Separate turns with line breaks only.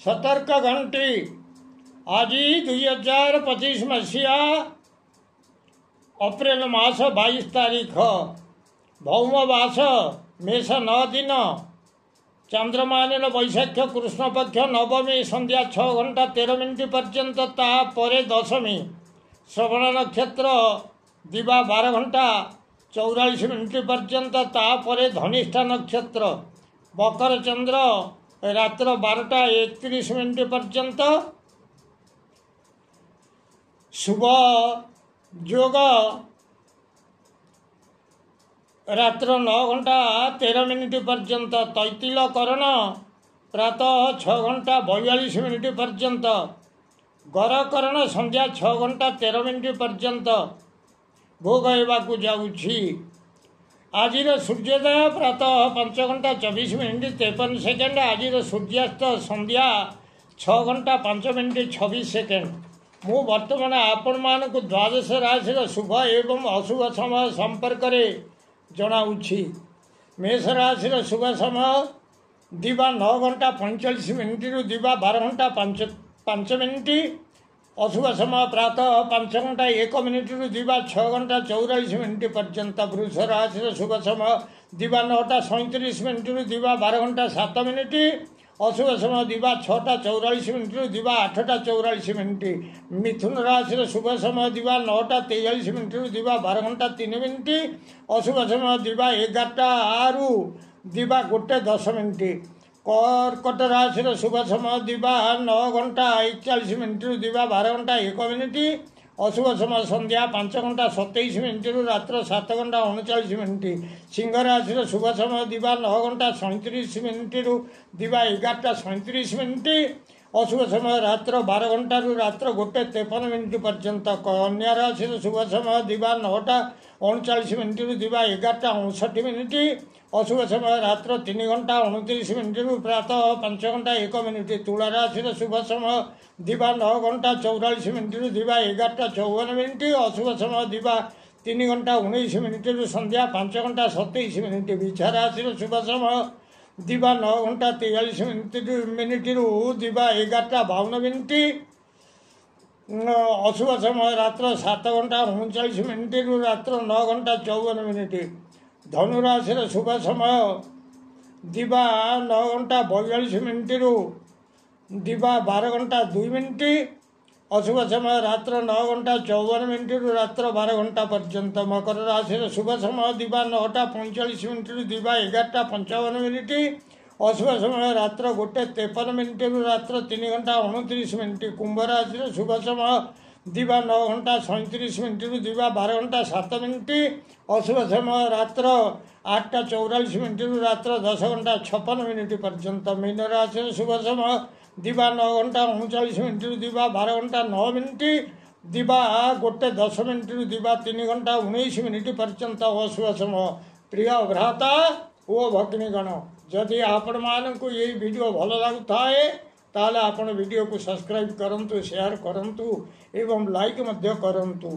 सतर्क घंटी आज 2025 मसीहा अप्रैल मास 22 तारीख भौमवास मेष 9 दिन चंद्रमान वैशाख कृष्ण पक्ष नवमी संध्या 6 घंटा 13 मिनिट पर्यंत तापर दशमी श्रवण नक्षत्र दिवा 12 घंटा 44 मिनिट पर्यंत तापर धनिष्ठा नक्षत्र मकर चंद्र रात्र 12टा 31 मिनिट पर्यंत शुभ योग रात्र 9 घंटा 13 मिनिट पर्यंत तैतिल करण प्रातः 6 घंटा 42 मिनिट पर्यंत गरकरण संध्या 6 घंटा 13 मिनिट पर्यंत भोग हेबाकु जाउछि। आज सूर्योदय प्रातः 5 घंटा 24 मिनिट 53 सेकेंड। आज सूर्यास्त संध्या 6 घंटा 5 मिनिट 26 सेकेंड। मु वर्तमान आपण मानक द्वादश राशि शुभ एवं अशुभ समय संपर्क में जनाऊँगी। मेष राशि शुभ समय दिवा 9 घंटा 45 मिनिट रु दिवा 12 घंटा 5 मिनिट। अशुभ समय प्रातः 5 घंटा 1 मिनिट रु दिवा 6 घंटा 44 मिनिट पर्यंत। वृष राशि शुभ समय दिवा 9टा 37 मिनिट रु दिवा 12 घंटा 7 मिनिट। अशुभ समय दिवा 6टा 44 मिनिट रु दिवा 8टा 44 मिनिट। मिथुन राशि शुभ समय दिवा 9टा 43 मिनिट रु दिवा 12 घंटा 3 मिनिट। अशुभ समय दिवा 11टा रु दिवा 1:10 मिनिट। कर्कट राशि शुभ समय दिवा 9 घंटा 41 मिनिट रु दिवा 12 घंटा 1 मिनिट। अशुभ समय संध्या 5 घंटा 27 मिनिट रु रात्र 7 घंटा 39 मिनिट। सिंह राशि शुभ समय दिवा 9 घंटा 37 मिनिट रु दिवा 11टा 37 मिनिट। अशुभ समय रात्र 12 घंटा रु रात्र 1:53 मिनिट पर्यंत। कन्या राशि शुभ समय दिवा 9टा 39 मिनिट रु दिवा 11टा 59 मिनिट। अशुभ समय रात्र 3 घंटा 29 मिनिट रु प्रातः 5 घंटा 1 मिनिट। तुला राशि शुभ समय दिवा 9 घंटा 44 मिनिट रु दिवा 11टा 54 मिनिट। अशुभ समय दिवा 3 घंटा 19 मिनिट रु संध्या 5 घंटा 27 मिनिट। वृष राशि शुभ समय दिवा 9 घंटा 43 मिनिट रु दिवा 11टा 52 मिनिट। अशुभ समय रात्र 7 घंटा 39 मिनिट रु रात्र 9 घंटा 54 मिनिट। धनुराशि शुभ समय दिवा 9 घंटा 42 मिनिट रु दिवा 12 घंटा 2 मिनिट। अशुभ समय रात्र 9 घंटा 54 मिनिट रु रात्र 12 घंटा पर्यंत। मकर राशि शुभ समय दिवा 9टा 45 मिनिट रु दिवा 11टा 55 मिनिट। अशुभ समय रात्र 1:53 मिनिट रु रात्र 3 घंटा 29 मिनिट। कुंभ राशि शुभ समय दिवा 9 घंटा 37 मिनिट रु दिवा 12 घंटा 7 मिनिट। अशुभ समय रात्र 8टा 44 मिनिट रु रात्र 10 घंटा 56 मिनिट पर्यंत। मीन राशि शुभ समय दिवा 9 घंटा 39 मिनिट रु दिवा 12 घंटा 9 मिनिट। दिवा 1:10 मिनिट रु दिवा 3 घंटा 19 मिनिट पर्यंत अशुभ समय। प्रिय भ्राता ओ भगिनीगण, जदि आपण मानक ये वीडियो भल लगुए ताले आपण वीडियो को सब्सक्राइब करंतु, शेयर करंतु एवं लाइक मध्य करंतु।